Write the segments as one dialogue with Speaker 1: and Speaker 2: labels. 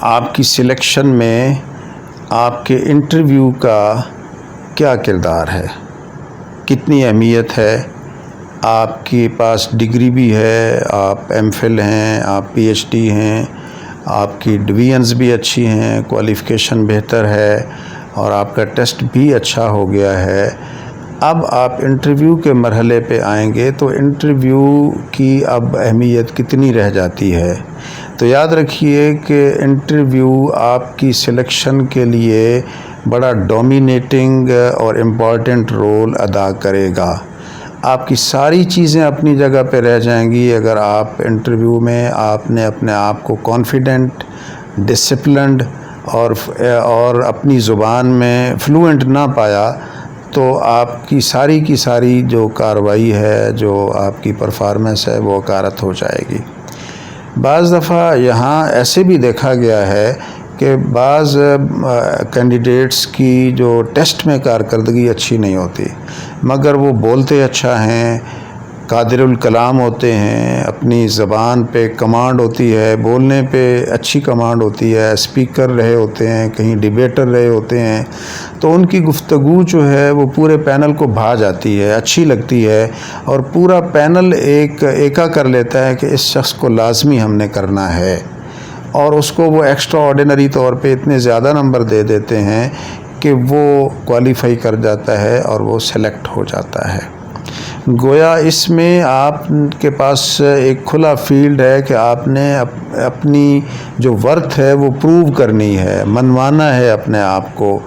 Speaker 1: آپ کی سلیکشن میں آپ کے انٹرویو کا کیا کردار ہے، کتنی اہمیت ہے؟ آپ کے پاس ڈگری بھی ہے، آپ ایم فل ہیں، آپ پی ایچ ڈی ہیں، آپ کی ڈویژنز بھی اچھی ہیں، کوالیفیکیشن بہتر ہے اور آپ کا ٹیسٹ بھی اچھا ہو گیا ہے۔ اب آپ انٹرویو کے مرحلے پہ آئیں گے تو انٹرویو کی اب اہمیت کتنی رہ جاتی ہے؟ تو یاد رکھیے کہ انٹرویو آپ کی سلیکشن کے لیے بڑا ڈومینیٹنگ اور امپورٹنٹ رول ادا کرے گا۔ آپ کی ساری چیزیں اپنی جگہ پہ رہ جائیں گی اگر آپ انٹرویو میں آپ نے اپنے آپ کو کانفیڈنٹ، ڈسپلنڈ اور اپنی زبان میں فلوئنٹ نہ پایا تو آپ کی ساری جو کارروائی ہے، جو آپ کی پرفارمنس ہے، وہ غارت ہو جائے گی۔ بعض دفعہ یہاں ایسے بھی دیکھا گیا ہے کہ بعض کینڈیڈیٹس کی جو ٹیسٹ میں کارکردگی اچھی نہیں ہوتی، مگر وہ بولتے اچھا ہیں، قادر الکلام ہوتے ہیں، اپنی زبان پہ کمانڈ ہوتی ہے، بولنے پہ اچھی کمانڈ ہوتی ہے، اسپیکر رہے ہوتے ہیں، کہیں ڈیبیٹر رہے ہوتے ہیں، تو ان کی گفتگو جو ہے وہ پورے پینل کو بھا جاتی ہے، اچھی لگتی ہے اور پورا پینل ایکا کر لیتا ہے کہ اس شخص کو لازمی ہم نے کرنا ہے، اور اس کو وہ ایکسٹرا آرڈینری طور پہ اتنے زیادہ نمبر دے دیتے ہیں کہ وہ کوالیفائی کر جاتا ہے اور وہ سلیکٹ ہو جاتا ہے۔ گویا اس میں آپ کے پاس ایک کھلا فیلڈ ہے کہ آپ نے اپنی جو ورتھ ہے وہ پروو کرنی ہے، منوانا ہے اپنے آپ کو۔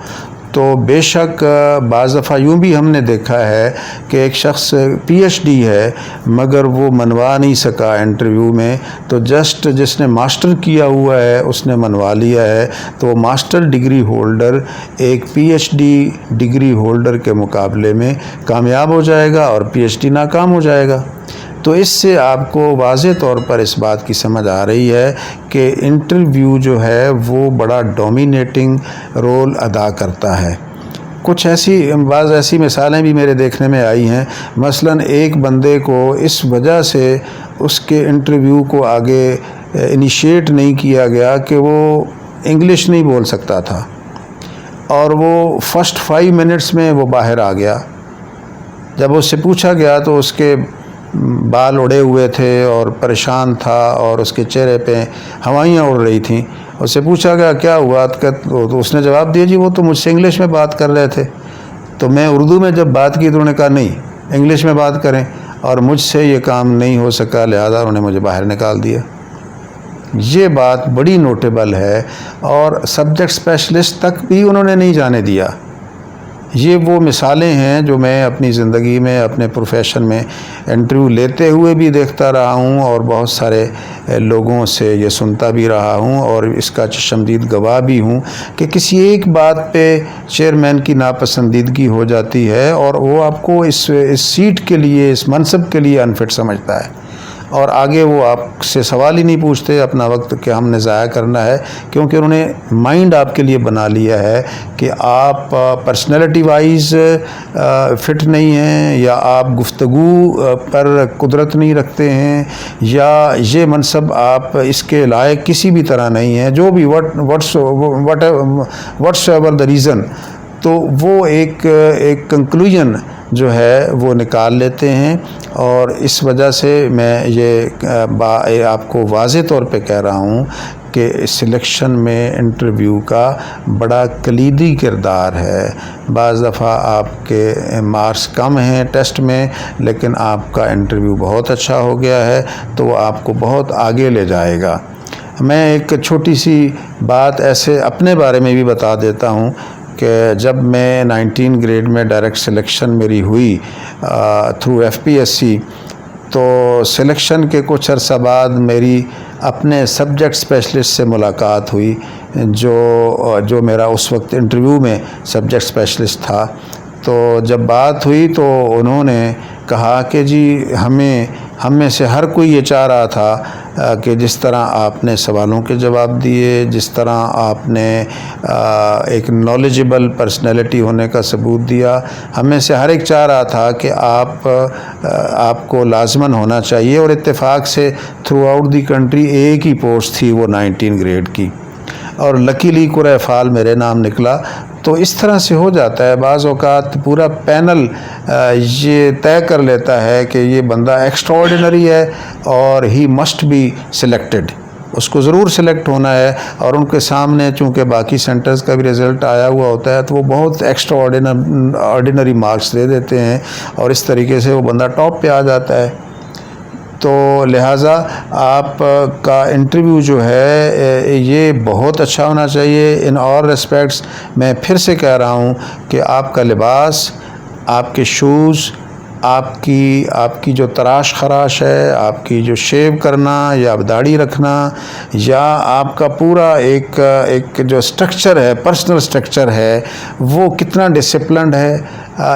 Speaker 1: تو بے شک بعض دفعہ یوں بھی ہم نے دیکھا ہے کہ ایک شخص پی ایچ ڈی ہے مگر وہ منوا نہیں سکا انٹرویو میں، تو جسٹ جس نے ماسٹر کیا ہوا ہے اس نے منوا لیا ہے، تو وہ ماسٹر ڈگری ہولڈر ایک P H D degree holder کے مقابلے میں کامیاب ہو جائے گا اور پی ایچ ڈی ناکام ہو جائے گا۔ تو اس سے آپ کو واضح طور پر اس بات کی سمجھ آ رہی ہے کہ انٹرویو جو ہے وہ بڑا ڈومینیٹنگ رول ادا کرتا ہے۔ کچھ بعض ایسی مثالیں بھی میرے دیکھنے میں آئی ہیں، مثلاً ایک بندے کو اس وجہ سے اس کے انٹرویو کو آگے انیشیٹ نہیں کیا گیا کہ وہ انگلش نہیں بول سکتا تھا، اور وہ فرسٹ 5 منٹس میں وہ باہر آ گیا۔ جب اس سے پوچھا گیا تو اس کے بال اڑے ہوئے تھے اور پریشان تھا اور اس کے چہرے پہ ہوائیاں اڑ رہی تھیں۔ اس سے پوچھا گیا کیا ہوا، تو اس نے جواب دیا جی وہ تو مجھ سے انگلش میں بات کر رہے تھے، تو میں اردو میں جب بات کی تو انہوں نے کہا نہیں انگلش میں بات کریں، اور مجھ سے یہ کام نہیں ہو سکا، لہذا انہوں نے مجھے باہر نکال دیا۔ یہ بات بڑی نوٹیبل ہے اور سبجیکٹ اسپیشلسٹ تک بھی انہوں نے نہیں جانے دیا۔ یہ وہ مثالیں ہیں جو میں اپنی زندگی میں اپنے پروفیشن میں انٹرویو لیتے ہوئے بھی دیکھتا رہا ہوں اور بہت سارے لوگوں سے یہ سنتا بھی رہا ہوں اور اس کا چشمدید گواہ بھی ہوں کہ کسی ایک بات پہ چیئرمین کی ناپسندیدگی ہو جاتی ہے اور وہ آپ کو اس سیٹ کے لیے، اس منصب کے لیے انفٹ سمجھتا ہے، اور آگے وہ آپ سے سوال ہی نہیں پوچھتے اپنا وقت کہ ہم نے ضائع کرنا ہے، کیونکہ انہوں نے مائنڈ آپ کے لیے بنا لیا ہے کہ آپ پرسنالٹی وائز فٹ نہیں ہیں، یا آپ گفتگو پر قدرت نہیں رکھتے ہیں، یا یہ منصب آپ اس کے لائق کسی بھی طرح نہیں ہیں، جو بھی واٹس ایور دا ریزن، تو وہ ایک کنکلوژن جو ہے وہ نکال لیتے ہیں۔ اور اس وجہ سے میں یہ آپ کو واضح طور پہ کہہ رہا ہوں کہ سلیکشن میں انٹرویو کا بڑا کلیدی کردار ہے۔ بعض دفعہ آپ کے مارکس کم ہیں ٹیسٹ میں لیکن آپ کا انٹرویو بہت اچھا ہو گیا ہے تو وہ آپ کو بہت آگے لے جائے گا۔ میں ایک چھوٹی سی بات ایسے اپنے بارے میں بھی بتا دیتا ہوں کہ جب میں 19 گریڈ میں ڈائریکٹ سلیکشن میری ہوئی through F P S C, تو سلیکشن کے کچھ عرصہ بعد میری اپنے سبجیکٹ اسپیشلسٹ سے ملاقات ہوئی جو میرا اس وقت انٹرویو میں سبجیکٹ اسپیشلسٹ تھا۔ تو جب بات ہوئی تو انہوں نے کہا کہ جی ہم میں سے ہر کوئی یہ چاہ رہا تھا کہ جس طرح آپ نے سوالوں کے جواب دیے، جس طرح آپ نے ایک نالجبل پرسنالٹی ہونے کا ثبوت دیا، ہم میں سے ہر ایک چاہ رہا تھا کہ آپ کو لازماً ہونا چاہیے، اور اتفاق سے تھرو آؤٹ دی کنٹری ایک ہی پوسٹ تھی وہ 19 گریڈ کی۔ اور لکیلی قرعہ فال میرے نام نکلا. تو اس طرح سے ہو جاتا ہے. بعض اوقات پورا پینل یہ طے کر لیتا ہے کہ یہ بندہ ایکسٹرا آرڈینری ہے اور ہی مسٹ بی سلیکٹڈ. اس کو ضرور سلیکٹ ہونا ہے. اور ان کے سامنے چونکہ باقی سینٹرز کا بھی رزلٹ آیا ہوا ہوتا ہے تو وہ بہت ایکسٹرا آرڈینری مارکس دے دیتے ہیں اور اس طریقے سے وہ بندہ ٹاپ پہ آ جاتا ہے. تو لہٰذا آپ کا انٹرویو جو ہے یہ بہت اچھا ہونا چاہیے ان آل ریسپیکٹس. میں پھر سے کہہ رہا ہوں کہ آپ کا لباس، آپ کے شوز، آپ کی جو تراش خراش ہے، آپ کی جو شیو کرنا یا داڑھی رکھنا، یا آپ کا پورا ایک جو سٹرکچر ہے، پرسنل سٹرکچر ہے، وہ کتنا ڈسپلنڈ ہے،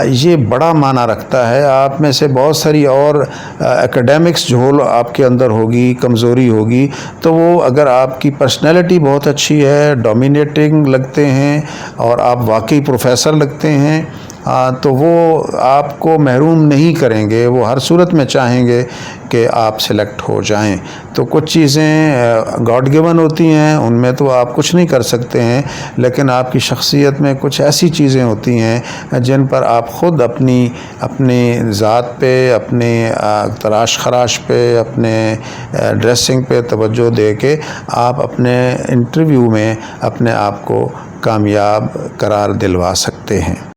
Speaker 1: یہ بڑا معنی رکھتا ہے. آپ میں سے بہت ساری اور ایکیڈیمکس جو آپ کے اندر ہوگی، کمزوری ہوگی، تو وہ اگر آپ کی پرسنالٹی بہت اچھی ہے، ڈومینیٹنگ لگتے ہیں اور آپ واقعی پروفیسر لگتے ہیں، تو وہ آپ کو محروم نہیں کریں گے. وہ ہر صورت میں چاہیں گے کہ آپ سلیکٹ ہو جائیں. تو کچھ چیزیں گاڈ گیون ہوتی ہیں، ان میں تو آپ کچھ نہیں کر سکتے ہیں، لیکن آپ کی شخصیت میں کچھ ایسی چیزیں ہوتی ہیں جن پر آپ خود اپنی ذات پہ، اپنے تراش خراش پہ، اپنے ڈریسنگ پہ توجہ دے کے آپ اپنے انٹرویو میں اپنے آپ کو کامیاب قرار دلوا سکتے ہیں.